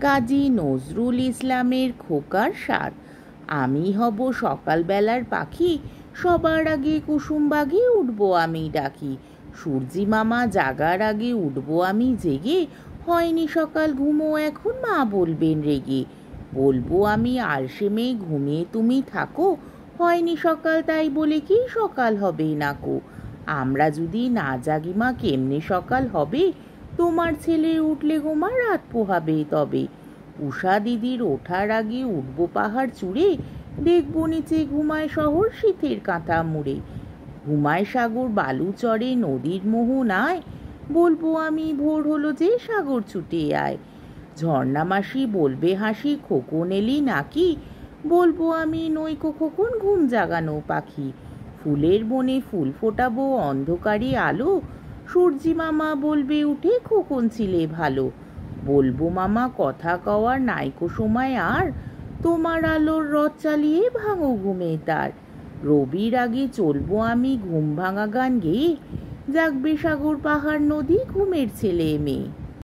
কাজী নজরুল ইসলামের খোকার সাত। আমি হব সকালবেলার পাখি, সবার আগে কুসুমবাগে উঠবো আমি ডাকি। সূর্যি মামা জাগার আগে উঠবো আমি জেগে, হয়নি সকাল ঘুমো এখন মা বলবেন রেগে। বলবো আমি আলসে মেয়ে ঘুমিয়ে তুমি থাকো, হয়নি সকাল তাই বলে কি সকাল হবে নাকো। আমরা যদি না জাগি মা কেমনে সকাল হবে, তোমার ছেলে উঠলে গো মা রাত পোহাবে তবে। উষা দিদির ওঠার আগে উঠবো পাহাড় চূড়ে, দেখবো নিচে ঘুমায় শহর শীতের কাঁথা মুড়ে। ঘুমায় সাগর বালু চড়ে নদীর মোহনায়, বলবো আমি ভোর হলো যে সাগর ছুটে আয়। ঝর্ণা মাসি বলবে হাসি খোকন এলি নাকি, বলবো আমি নইকো খোকন ঘুম জাগানো পাখি। ফুলের বনে ফুল ফোটাবো অন্ধকারে আলো, সূর্যি মামা বলবে উঠে খোকন ছিলে ভালো। বলবো মামা কথা কওয়ার নাইকো সময় আর, তোমার আলোর রথ চালিয়ে ভাঙো ঘুমে তার। রবির আগে চলবো আমি ঘুম ভাঙা গান গেয়ে, জাগবে সাগর পাহাড় নদী ঘুমের ছেলে মেয়ে।